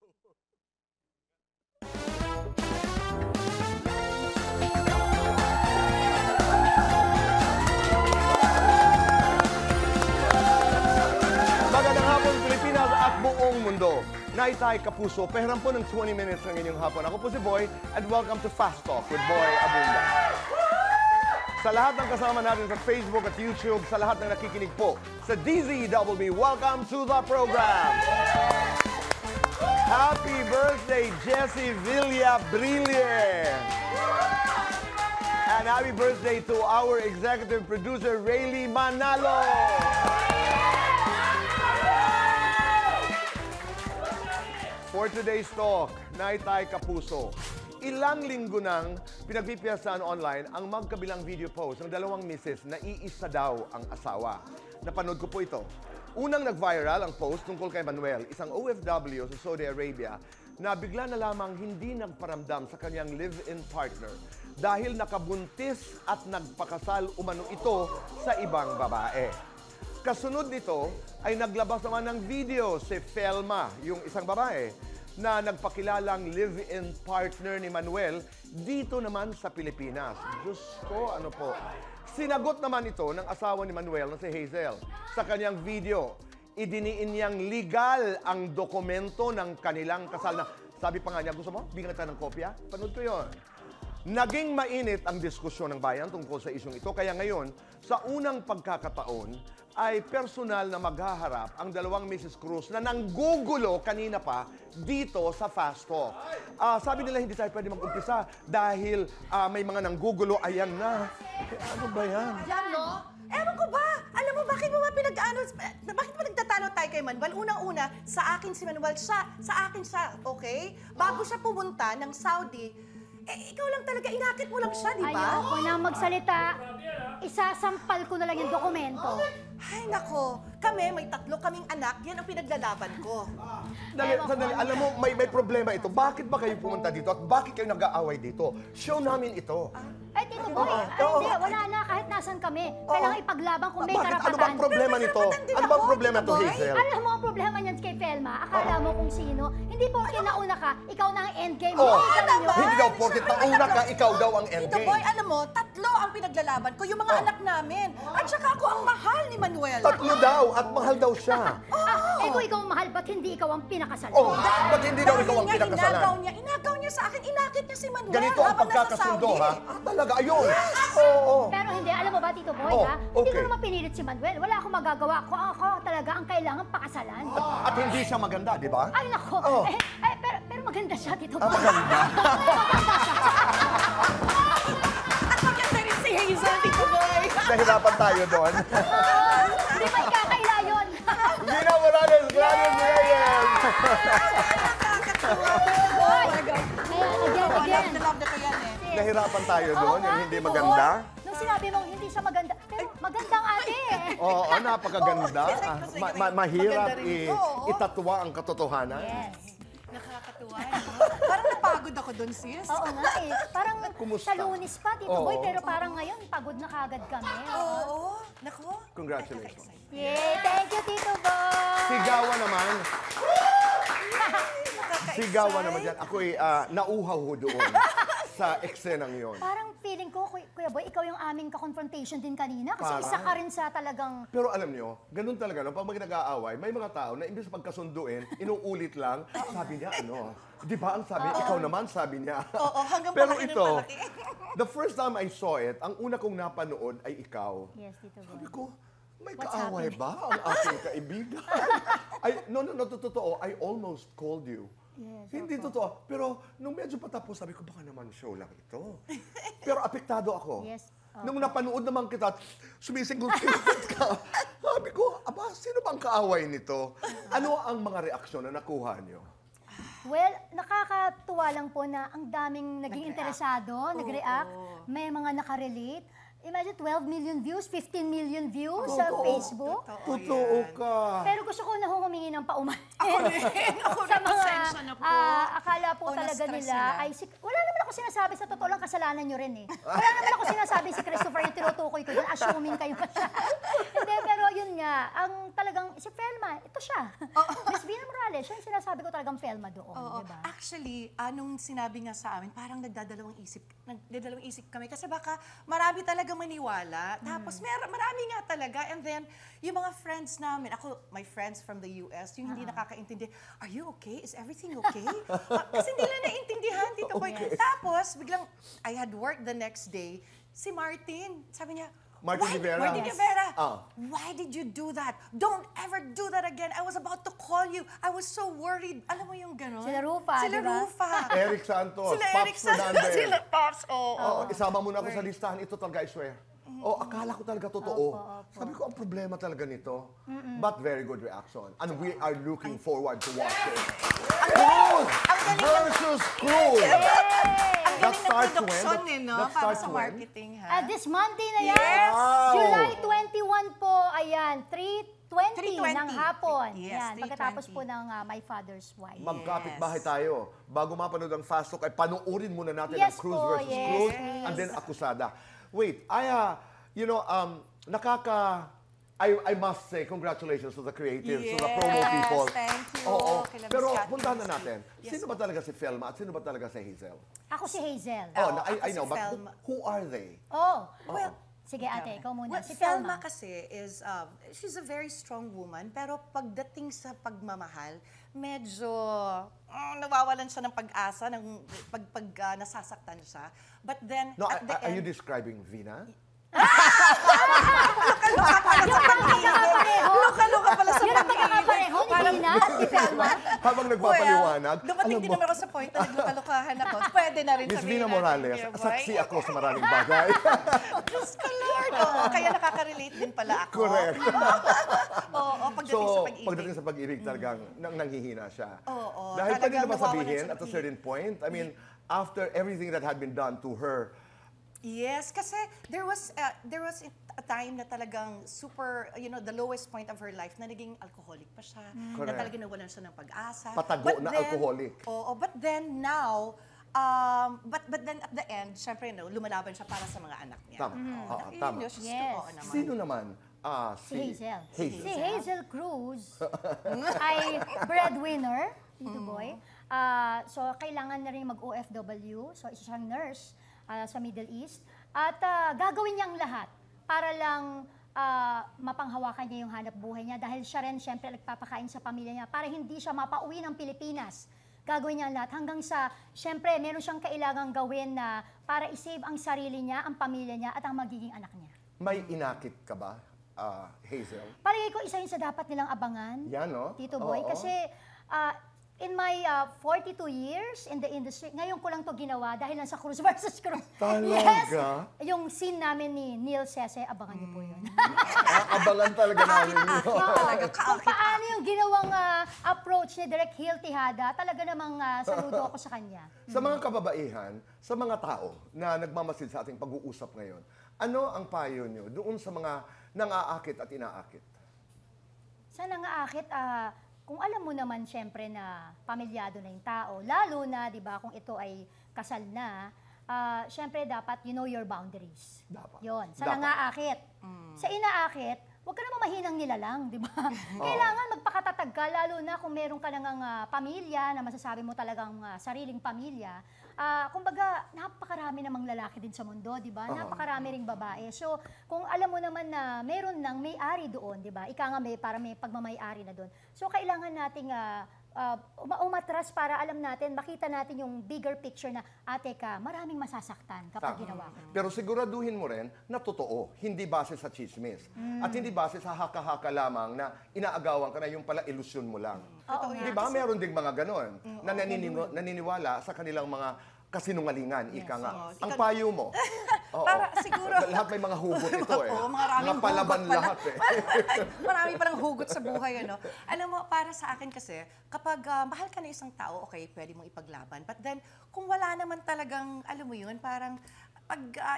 Magandang hapon, Pilipinas at buong mundo. Naitay Kapuso, pahiram po ng 20 minutes ng inyong hapon. Ako po si Boy and welcome to Fast Talk with Boy Abunda. Sa lahat ng kasama natin sa Facebook at YouTube, sa lahat ng nakikinig po sa DZWB, welcome to the program. Happy birthday, Jessie Villabrille. And happy birthday to our executive producer, Rayleigh Manalo. For today's talk, Naitay Kapuso. Ilang linggo nang pinagpipiyasahan online ang magkabilang video post ng dalawang misis na iisa daw ang asawa. Napanood ko po ito. Unang nag-viral ang post tungkol kay Manuel, isang OFW sa Saudi Arabia na bigla na lamang hindi nagparamdam sa kanyang live-in partner dahil nakabuntis at nagpakasal umano ito sa ibang babae. Kasunod nito ay naglabas naman ng video si Felma, yung isang babae, na nagpakilalang live-in partner ni Manuel dito naman sa Pilipinas. Diyos ko, ano po. Sinagot naman ito ng asawa ni Manuel na si Hazel. Sa kanyang video, idiniin niyang legal ang dokumento ng kanilang kasal na sabi pa nga niya, gusto mo? Bigyan kita ng kopya? Panood ko yun. Naging mainit ang diskusyon ng bayan tungkol sa isyong ito. Kaya ngayon, sa unang pagkakataon, ay personal na maghaharap ang dalawang Mrs. Cruz na nanggugulo kanina pa dito sa Fast Talk. Sabi nila hindi tayo pwede mag-umpisa dahil may mga nanggugulo. Ayan na. Ano ba yan? Yan, no? Ewan ko ba? Alam mo, bakit mo ba bakit mo nagtatalo tayo kay Manuel? Unang-una, sa akin si Manuel, sa akin siya, okay? Bago siya pumunta ng Saudi, ikaw lang talaga, inakit mo lang siya, di ba? Ayoko na magsalita. Isasampal ko na lang yung dokumento. Ay, nako. Kami, may 3 kaming anak. Yan ang pinaglalaban ko. Sandali, alam mo, may problema ito. Bakit ba kayo pumunta dito at bakit kayo nag-aaway dito? Show namin ito. Ay, Tito Boy, hindi, wala na kahit nasan kami. Kailangan ipaglaban kung may karapatan. Ano bang problema nito? Ano bang problema to, Hazel? Alam mo ang problema niyan kay Felma? Akala mo kung sino? Hindi porke nauna ka, ikaw na ang endgame. Hindi daw porket nauna ka, ikaw daw ang Tito endgame. Boy, alam mo, 3 ang pinaglalaban ko, yung mga anak namin. At saka ako ang mahal ni Manuel. 3 daw at mahal daw siya. Kung ikaw ang mahal, ba't hindi ikaw ang pinakasal? Ba't hindi daw ikaw ang pinakasalan? Inagaw niya sa akin, inakit niya si Manuel. Ganito ang habang nasa pagkakasundo, Saudi. ha? Talaga, ayun. Oo. Pero hindi, alam mo ba, Tito Boy, ha? Hindi ko naman pinilit si Manuel. Wala akong magagawa. Ako talaga ang kailangan pakasalan. At hindi siya maganda, di ba? Ay, nako. Pero maganda siya, Tito Boy. Maganda. At maganda rin si Hazel, Tito Boy. Nahirapan tayo doon. Hindi ba ikakaila yun? Gina Morales, Gladys Reyes. Boy! Again. Love na ko yan eh. Nahirapan tayo Oo doon, nga, yung hindi Tito maganda. Boy. Nung sinabi mong hindi siya maganda, pero magandang ate. Oo, napakaganda. Kasi Mahirap maganda rin. Oo. itatwa ang katotohanan. Yes. Nakakatuwa, no? Parang napagod ako dun, sis. Oo nga eh. Parang Kumusta? sa Lunes pa, Tito Oo. Boy, pero parang ngayon, pagod na kagad kami. Oo. Nako. Congratulations. Yay! Thank you, Tito Boy! Sigawan naman. Nakaka-excite. Sigawan naman dyan. Ako'y nauhaw ho doon sa eksenang yon. Parang feeling ko, Kuya Boy, ikaw yung aming ka-confrontation din kanina kasi Parang. isa ka rin sa talagang... Pero alam nyo, ganun talaga, no? Pag nag-aaway, may mga tao na imbes pagkasunduin, inuulit lang, sabi niya, ano, di ba ang sabi, ikaw naman, sabi niya. Oo, hanggang Pero palaki ng ito, palaki. the first time I saw it, ang una kong napanood ay ikaw. Yes, Tito Boy. Sabi ko, may What's kaaway ba ang aking kaibigan? No, totoo, I almost called you. Yes, Hindi totoo. Pero nung medyo patapos, sabi ko, baka naman show lang ito. Pero apektado ako. Yes. Nung napanood naman kita, sumisinggot-singgot ka. Sabi ko, aba, sino bang kaaway nito? Ano ang mga reaksyon na nakuha niyo? Well, nakakatuwa lang po na ang daming naging interesado, nag-react, may mga nakarelate. Imagine 12 million views, 15 million views sa Facebook. Totoo ka. Pero gusto ko na humingi ng pauman. Ako rin. Ako Sa rin. mga Pasensya na po. akala po talaga na-stress nila sila. ay wala naman ako sinasabi, sa totoo lang kasalanan nyo rin eh. Wala naman ako sinasabi si Christopher yung tinutukoy ko doon, assuming kayo Hindi, pero yun nga, ang talagang si Felma, ito siya. Miss Vina Morales. normal eh. Siya yung sinasabi ko talagang Felma doon, Oo. di ba? Actually, anong sinabi nga sa amin, parang nagdadalawang isip kami kasi baka marami talaga maniwala. Tapos marami nga talaga. And then, yung mga friends namin, my friends from the US, yung hindi nakakaintindi, are you okay? Is everything okay? Kasi hindi nila naintindihan, Tito Boy. Tapos, biglang, I had work the next day, si Martin, sabi niya, Martin Rivera? Martin Yes. Rivera, Ah. why did you do that? Don't ever do that again. I was about to call you. I was so worried. Alam mo yung gano'n? Sila Rufa, Sila di ba? Rufa. Eric Santos, Sila Pops Eric Santos. Fernandez. Sila Pops, Isama mo na ako sa listahan. Ito talaga, I swear. Akala ko talaga totoo. Sabi ko, ang problema talaga nito. But very good reaction. And we are looking forward to watching. Cruz versus Cruz. Ang That galing ng starts production when? no? That Para starts sa when? marketing, ha? This Monday na yan. Yes! Wow! July 21 po, ayan, 3:20 3:20. ng hapon. Yes, Yan, pagkatapos 3:20. po ng My Father's Wife. Magkapit bahay tayo. Bago mapanood ang Fast Talk, ay panuorin muna natin Yes ang Cruz po, versus yes, Cruz please. and then Akusada. Wait, I must say congratulations to the creatives, to the promo Yes, people. thank you. Oo. Kila Miss Pero Cathy puntahan na Miss natin. Yes, Sino ba talaga si Felma at sino ba talaga si Hazel? Ako si Hazel. Oh. I ako know, si but Felma. who are they? Well, sige ate, ikaw muna. Well, Si Felma Felma. kasi is, she's a very strong woman, pero pagdating sa pagmamahal, medyo nawawalan siya ng pag-asa, pag nasasaktan siya. But then, No, at the are you end, describing Vina? luka-luka pala sa Yun ang pagkakapareho ni Dina at ni Felma. Habang nagpapaliwanag, dumating alam din mo, naman ako sa point na nagluka-lukahan ako. Pwede na rin Miss sabihin Vina natin, Morales, dear boy. saksi ako sa maraming bagay. Diyos ko, Lord. Oo, kaya nakaka-relate din pala ako. Correct. Oo, pagdating sa So, pag-ibig. pagdating sa pag-ibig, talagang nanghihina siya. Oo, Dahil pwede talagang naman nawawalan sabihin, siya ng at a certain point, I mean, after everything that had been done to her, Yes, kasi there was a time na talagang super, the lowest point of her life na naging alcoholic pa siya. Na Correct. talagang nawalan siya ng pag-asa. Patago But na then- alcoholic. Oo, but then now, but then at the end, syempre, lumalaban siya para sa mga anak niya. Tama. Oo, Yun tama. yun, she's Yes. totoo naman. Sino naman? Si Hazel. Hazel. Si Hazel Cruz ay breadwinner, Tito Boy. So, kailangan na rin mag-OFW. So, isa siyang nurse sa Middle East. At gagawin niyang lahat para lang mapanghawakan niya yung hanap buhay niya dahil siya rin siyempre nagpapakain sa pamilya niya para hindi siya mapauwi ng Pilipinas. Gagawin niya ang lahat hanggang sa, siyempre, meron siyang kailangang gawin na para isave ang sarili niya, ang pamilya niya, at ang magiging anak niya. May inakit ka ba, Hazel? Palagay ko isa yun sa dapat nilang abangan, Yan, no? Tito Boy. Oo. Kasi in my 42 years in the industry, ngayon ko lang to ginawa dahil lang sa Cruz versus Cruz. Talaga? Yes! Yung scene namin ni Neil Sese, abangan niyo po yun. Abangan talaga namin yun. Talaga, Kung paano yung ginawang approach ni Direk Hil Tejada, talaga namang saludo ako sa kanya. Sa mga kababaihan, sa mga tao na nagmamasid sa ating pag-uusap ngayon, ano ang payo nyo doon sa mga nang-aakit at inaakit? Sa nangaakit, kung alam mo naman syempre na pamilyado na yung tao, lalo na, di ba, kung ito ay kasal na, syempre dapat you know your boundaries. Dapat. Yun, sa Dapat. nangaakit. Sa inaakit, huwag ka naman mahinang nilalang, di ba? Kailangan magpakatatag ka, lalo na kung meron ka nang pamilya, na masasabi mo talagang sariling pamilya. Kumbaga, napakarami namang lalaki din sa mundo, di ba? Napakarami ring babae. So, kung alam mo naman na meron nang may-ari doon, di ba? Ika nga para may pagmamay-ari na doon. So, kailangan nating umatras para alam natin, makita natin yung bigger picture na, teka, maraming masasaktan kapag Tama. ginawa ko. Pero siguraduhin mo rin na totoo, hindi base sa chismis. At hindi base sa haka-haka lamang na inaagawan ka na yung pala ilusyon mo lang. Oo Di ba? Meron ding mga ganon na naniniwala sa kanilang mga kasinungalingan, ika nga. Ang payo mo. Oo. Para siguro- Lahat may mga hugot ito eh. Oo, maraming mga palaban hugot pala. lahat eh. Marami palang hugot sa buhay, ano. Alam mo, para sa akin kasi, kapag mahal ka na isang tao, okay, pwede mong ipaglaban. But then, kung wala naman talagang, alam mo yun, parang,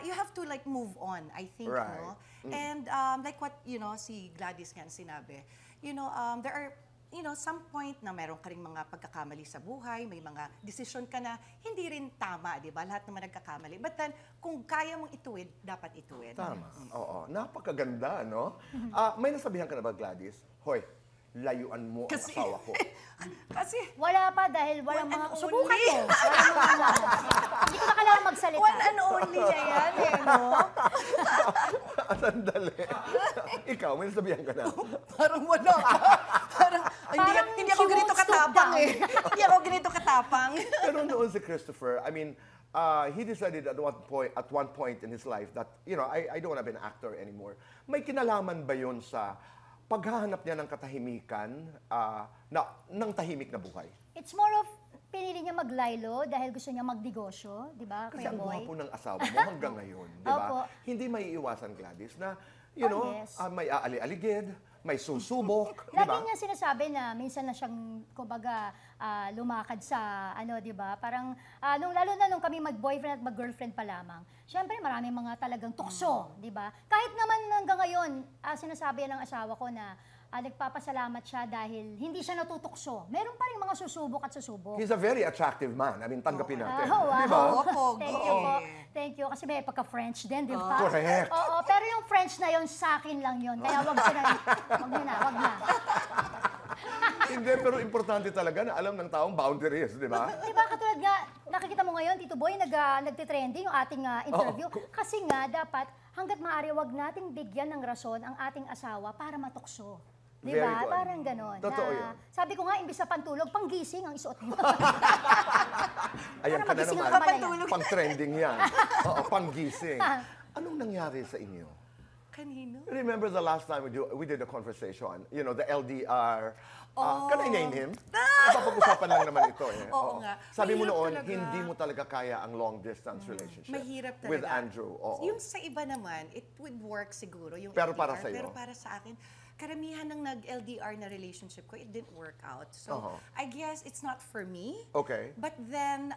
you have to like move on, I think, Right. no? And like what, si Gladys nga sinabi, there are, some point na meron ka rin mga pagkakamali sa buhay, may mga decision ka na hindi rin tama, di ba? Lahat naman nagkakamali. But then, kung kaya mong ituwid, dapat ituwid. Tama. Oo. Napakaganda, no? May nasabihan ka na ba, Gladys? Hoy, layuan mo ang Kasi- asawa ko? Kasi, Wala pa dahil walang One mga... and Subukan only. ko. Walang mga... Hindi ko na kailangan magsalita. one and only niya yan eh, no? Sandali. Ikaw, may sabihan ka na. Parang wala ka. Parang, Parang hindi ako she ganito won't stoop katapang down. eh. Hindi ako ganito katapang. Pero noon si Christopher, I mean, he decided at one point in his life that, you know, I don't want to be an actor anymore. May kinalaman ba yun sa paghahanap niya ng katahimikan, ng tahimik na buhay? It's more of pinili niya maglaylo dahil gusto niya magnegosyo, di ba, Kasi Kuya ang Boy? gwapo ng asawa mo hanggang ngayon, di ba? Opo. Hindi may iwasan, Gladys, na, you Oh, know, yes. may aali-aligid, may susubok, di Lagi ba? niya sinasabi na minsan na siyang, kumbaga, lumakad sa, di ba, parang, lalo na nung kami mag-boyfriend at mag-girlfriend pa lamang, syempre maraming mga talagang tukso, di ba? Kahit naman hanggang ngayon, sinasabi ng asawa ko na, nagpapasalamat siya dahil hindi siya natutukso. Meron pa rin mga susubok at susubok. He's a very attractive man. I mean, tanggapin natin. Oh, wow. Di ba? Opo, Thank you po. Thank you. Kasi may pagka-French din, di ba? Correct. Oo, pero yung French na yun, sa akin lang yun. Kaya wag na. Hindi, pero importante talaga na alam ng taong boundaries, di ba? Di ba, katulad nga, nakikita mo ngayon, Tito Boy, nagtitrending yung ating interview. Kasi nga, dapat, hanggat maaari, wag nating bigyan ng rason ang ating asawa para matukso. Di Very ba? good. Parang ganon. Totoo Na, yun. sabi ko nga, imbis na pantulog, panggising ang isuot mo. Ayan ka na magising naman. ka pala yan. Pantulog. Pang-trending yan. Oo, pang-gising. Anong nangyari sa inyo? Kanino? Remember the last time we did a conversation, you know, the LDR. Can I name him? Napapag-usapan lang naman ito eh. Oo nga. Sabi mo Mahirap noon, talaga. hindi mo talaga kaya ang long-distance relationship. Mahirap talaga. With Andrew. Oo. Yung sa iba naman, it would work siguro. Yung Pero LDR, para sa'yo? Pero para sa akin, karamihan ng nag-LDR na relationship ko, it didn't work out. So, Uh-huh. I guess it's not for me. Okay. But then,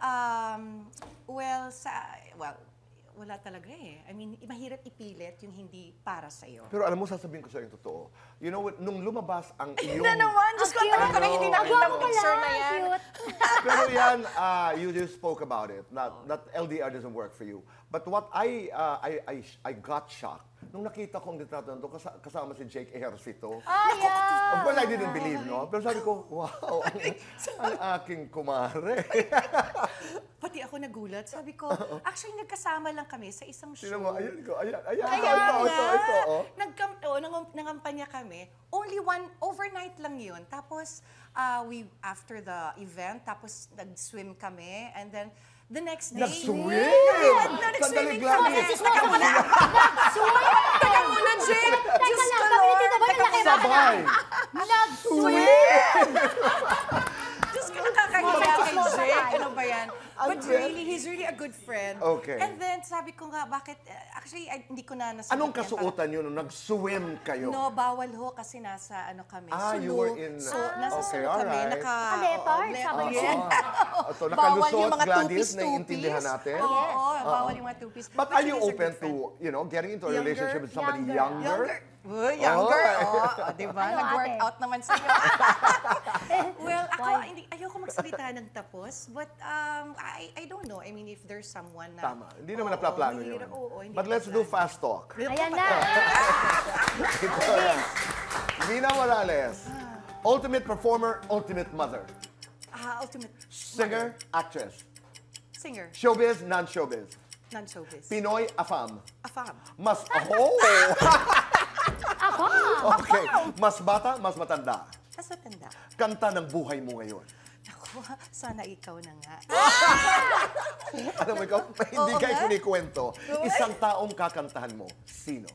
wala talaga eh. I mean, mahirap ipilit yung hindi para sa'yo. Pero alam mo, sasabihin ko sa'yo yung totoo. You know what, nung lumabas ang iyong... Na naman, Diyos ko, alam ko na hindi nakita Agwapo ang picture pala, na yan. cute. Pero yan, you just spoke about it. That LDR doesn't work for you. But what I got shocked nung nakita ko ang litrato nito kasama si Jake Ejercito. Yeah. Of course, I didn't believe, no? Pero sabi ko, wow, ang aking kumare. Pati ako nagulat. Sabi ko, actually, nagkasama lang kami sa isang show. Sino mo, ayan ko, ayan, Kaya ito, oh. Nangampanya kami. Only overnight lang yun. Tapos, after the event, tapos nag-swim kami. And then, the next day... Nag-swim? Nag-swimming Sandali, Gladys. Teka muna! Teka muna, Jake! Diyos lang, ko, kami ni Lord! Tito Boy Teka na muna. Sabay! Nag-swim! Diyos ko, nakakahiya kay Chismosa Jake. tayo. Ano ba yan? But really, he's really a good friend. Okay. And then, sabi ko nga, bakit... Actually, hindi ko na nasagot Anong yan. kasuotan nyo nung nag-swim kayo? No, bawal ho kasi nasa ano kami, You Sulu. were in... Nasa okay, Sulu kami. alright. Naka-leopard, sabi ko. Yes. Ito, Bawal nakalusot, yung mga Gladys, two-piece, naiintindihan natin. Oo, bawal yung mga two-piece. But But are he you is a open good friend. to, you know, getting into a Younger? relationship with somebody Younger. younger? Uy, younger. Oh. Oh, di ba? Ano, Nag-work ate? out naman sa'yo. Well, ako, ayoko magsalita ng tapos. But I don't know. I mean, if there's someone na... Tama. Hindi naman naplaplano yun. mahirap, oo, hindi But let's do naplano. fast talk. Ayan na. Ito na. Nina Morales, ultimate performer, ultimate mother. Ultimate Singer, actress. singer, Showbiz, non-showbiz. non-showbiz. Pinoy, afam. Afam. Mas, Ako. Okay. Mas bata, mas matanda. Mas matanda. Kanta ng buhay mo ngayon. Ako, sana ikaw na nga. Alam mo ikaw, hindi Oo kayo nga. kunikwento. Isang taong kakantahan mo. Sino?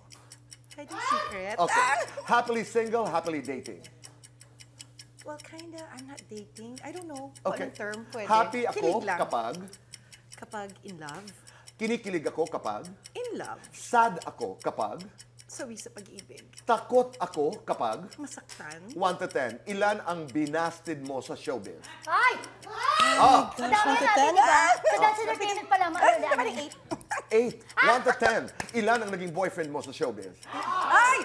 Pwede secret? Okay. Happily single, happily dating. Well, kinda, I'm not dating. I don't know. Okay. Anong term pwede? Happy ako Kilig lang. kapag, Kapag in love. kinikilig ako kapag, In love. sad ako kapag, Sawi sa pag-ibig. takot ako kapag, Masaktan. 1 to 10, ilan ang binasted mo sa showbiz? Ay! Ah, Dami natin, di ba? Sa dance entertainment pala, Parang 8. 8. 1 to 10, ilan ang naging boyfriend mo sa showbiz? Ay!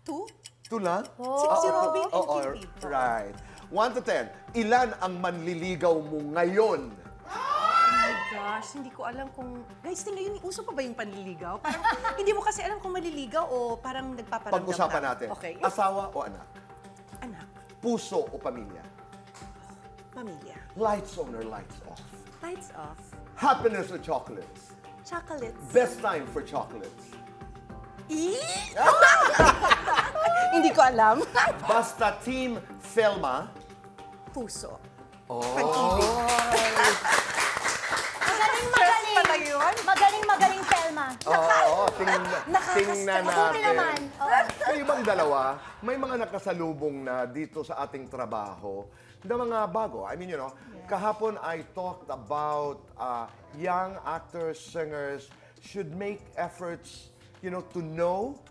2? 2 lang? Si Robin and Oo, Kim. right. 1 to 10, ilan ang manliligaw mo ngayon? Oh my gosh, hindi ko alam kung... Guys, ngayon, uso pa ba yung panliligaw? Parang, hindi mo kasi alam kung maliligaw o parang nagpaparamdam Pag-usapan ka. natin. Okay. Asawa o anak? Puso o pamilya? Pamilya. Lights on or lights off? Lights off. Happiness or chocolates? Chocolates. Best time for chocolates? Hindi ko alam. Basta Team Felma? Puso. Oh. Magaling, Telma. Oo, tingnan Mabuti naman. natin. Oo. Kayo bang dalawa, may mga nakasalubong na dito sa ating trabaho na mga bago? I mean, you know, kahapon I talked about young actors, singers should make efforts, you know, to know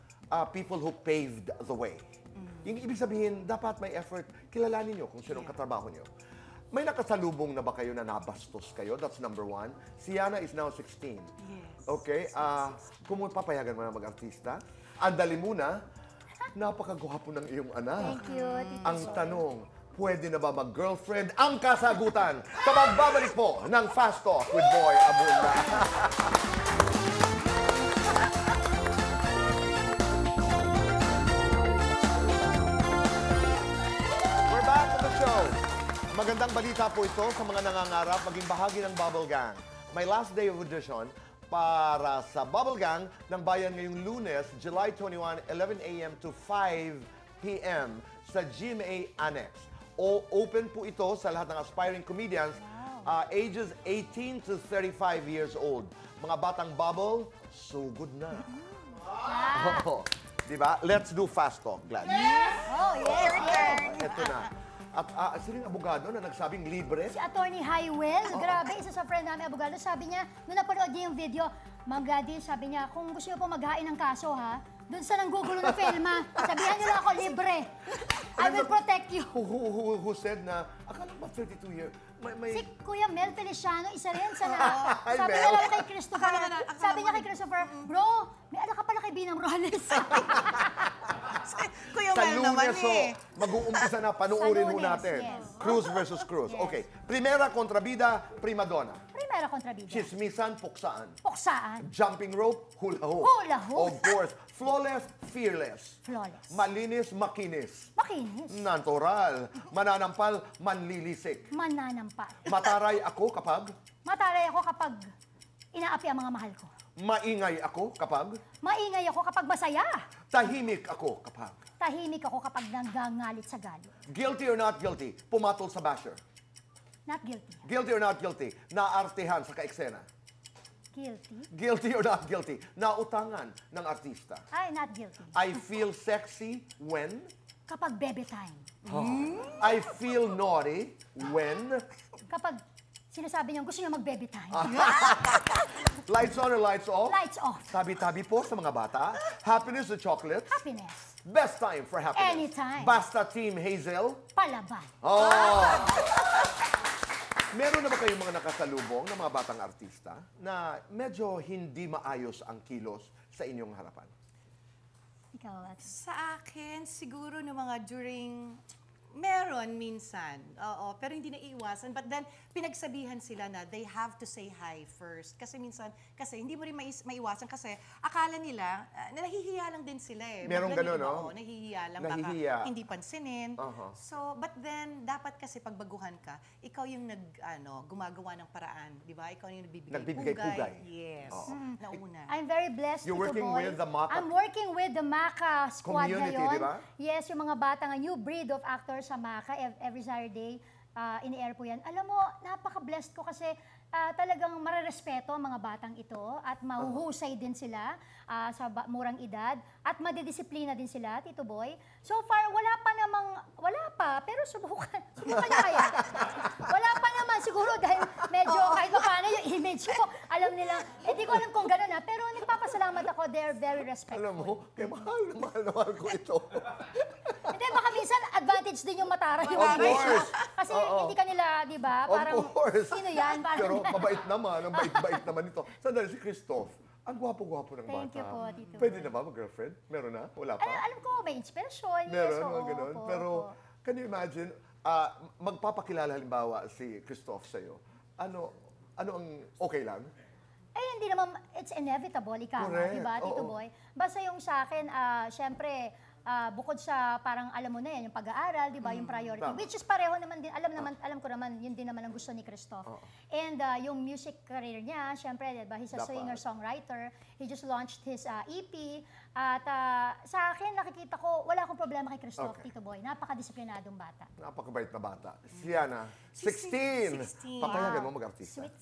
people who paved the way. Yung ibig sabihin, dapat may effort, kilalanin nyo kung sinong katrabaho nyo. May nakasalubong na ba kayo na nabastos kayo? That's number one. Si Yana is now 16. Yes. Okay, kung papayagan mo na mag-artista, andali muna, napakagwapo ng iyong anak. Thank you, Tito Ang Soy. tanong, pwede na ba mag-girlfriend? Ang kasagutan sa magbabalik po ng Fast Talk with Boy Abunda. We're back to the show. Magandang balita po ito sa mga nangangarap maging bahagi ng Bubble Gang. May last day of audition para sa Bubble Gang ng Bayan ngayong Lunes, July 21, 11 a.m. to 5 p.m. sa GMA Annex. Open po ito sa lahat ng aspiring comedians ages 18 to 35 years old. Mga batang bubble, sugod na. Oh, diba? Let's do Fast Talk, Glad. Oh, yes. Ito na. At sino yung abogado na nagsabing libre? Si Attorney Highwell, grabe, isa sa friend namin abogado, sabi niya, nung napanood niya yung video, Ma'am Gladys, sabi niya, kung gusto niyo po maghain ng kaso ha, dun sa nanggugulo na Felma, sabihan niyo lang ako libre. I will protect you. Who said na, akala ba 32 years? Si Kuya Mel Feliciano, isa rin sa Hi, sabi Mel. niya lang kay Christopher, Akala sabi niya mo- kay Christopher, bro, may anak ka pala kay Binang Robles. Kuya Sa Mel naman Lunes, so, mag-uumpisa na, panuurin Sa ho Lunes, natin. yes. Cruz versus Cruz. Yes. Okay. Primera kontrabida, prima donna. Primera kontrabida. Chismisan, puksaan. Puksaan. Jumping rope, hula hoop. Hula hoop. Of course. Flawless, fearless. Flawless. Malinis, makinis. Makinis. Natural. Mananampal, manlilisik. Mananampat. Mataray ako kapag Mataray ako kapag inaapi ang mga mahal ko. maingay ako kapag Maingay ako kapag masaya. tahimik ako kapag Tahimik ako kapag nanggangalit sa galit. guilty or not guilty, pumatol sa basher. Not guilty. Guilty or not guilty, naartehan sa kaeksena. Guilty? Guilty or not guilty, nautangan ng artista. Ay, not guilty. I feel sexy when Kapag bebe time. I feel naughty when Kapag sinasabi niya gusto niya mag-bebe time. lights on or lights off. Lights off. Tabi-tabi po sa mga bata. Happiness or chocolates. Happiness. Best time for happiness. Anytime. Basta Team Hazel. Palaban. Oh! Meron na ba kayong mga nakasalubong ng mga batang artista na medyo hindi maayos ang kilos sa inyong harapan? Ikaw, Ate. Sa akin, siguro no mga during... Meron minsan, oo, pero hindi na iiwasan. But then, pinagsabihan sila na they have to say hi first. Kasi minsan, kasi hindi mo rin maiwasan kasi akala nila, na nahihiya lang din sila eh. Merong Biglang ganun, yung iba, no? oo, nahihiya lang, Nahihiya. baka hindi pansinin. Uh-huh. So, but then, dapat kasi pag baguhan ka, ikaw yung gumagawa ng paraan, di ba? Ikaw yung Nagbibigay pugay. Yes. Oo. Nauna. I'm very blessed, You're Tito working Boy. with the Maka- I'm working with the Maka squad Community, ngayon. di ba? Yes, yung mga bata nga, new breed of actors sa Maka. Every Saturday, in-air po yan. Alam mo, napaka-blessed ko kasi talagang marerespeto ang mga batang ito at mahuhusay din sila sa murang edad at madidisiplina din sila, Tito Boy. So far, wala pa, pero subukan niya kaya. Wala pa naman, siguro dahil medyo kahit pa paano yung image ko, alam nila, di ko alam kung gano'n na, pero nagpapasalamat ako, they're very respectful. Alam mo, kaya mahal ko ito. Hindi, baka minsan advantage din yung matara yung Of image. course. Kasi Oo. hindi ka nila, di ba? Of Parang, course. sino yan? Parang, Pero mabait naman, ang bait-bait naman ito. Sandali, si Christoph, ang gwapo-gwapo ng Thank bata. you po, Tito Pwede Boy. na ba mag-girlfriend? Meron na? Wala pa? alam ko, may inspirasyon. Meron, yes, mga oo, ganun. opo, Pero, opo. can you imagine, magpapakilala halimbawa si Christoph sa'yo, ano ang okay lang? Eh, hindi naman, it's inevitable, ikaw, Correct, di ba, Tito oo. Boy? Basta yung sa akin, syempre, bukod sa parang alam mo na yan, yung pag-aaral, di ba, yung priority, Tama. which is pareho naman din, alam ko naman, yun din naman ang gusto ni Christoph. And yung music career niya, syempre, di ba, he's a Dapat. singer-songwriter, he just launched his EP, at sa akin, nakikita ko, wala akong problema kay Christoph, Okay. Tito Boy, napakadisiplinadong bata. Napakabait na bata. Siya 16. 16. Papayagan mo mag-artista. Sweet.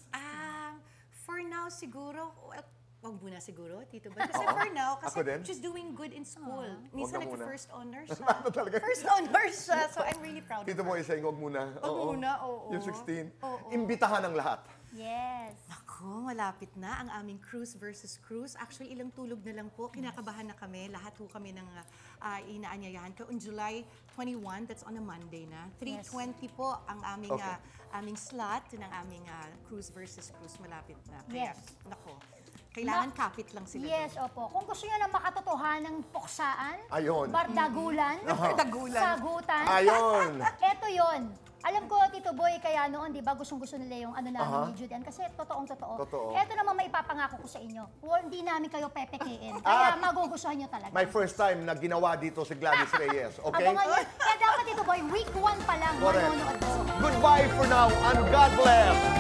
For now, siguro, well, wag muna siguro, Tito Boy. Kasi Oo. for now, Ako din. kasi she's doing good in school. Wag Minsan na muna. nag-first honors siya. Ano talaga? First honors siya, so I'm really proud Tito of her. Boy, saying huwag muna. Wag muna, oo. Yung 16. Oo. Imbitahan ang lahat. Yes. Ako, malapit na ang aming cruise versus cruise. Actually, ilang tulog na lang po. Kinakabahan na kami. Lahat po kami ng inaanyayahan ko. On July 21, that's on a Monday na. 3:20 po ang aming Okay. aming slot ng aming cruise versus cruise. Malapit na. Kaya, Yes. nako, kailangan kapit lang sila Yes, doon. opo. Kung gusto niyo ng makatotohanang puksaan, Ayun. bardagulan, Bardagulan. sagutan, Ayon. eto yon. Alam ko, Tito Boy, kaya noon, di ba, gustong-gusto nila yung ano namin ni Judean. Kasi totoong-totoo. Totoo. Eto naman maipapangako ko sa inyo. Hindi namin kayo pepekein. Kaya magugustuhan nyo talaga. My first time na ginawa dito si Gladys Reyes. Okay? Abangan nyo. Kaya dapat, Tito Boy, week 1 pa lang Correct. manonood mo. Goodbye for now and God bless.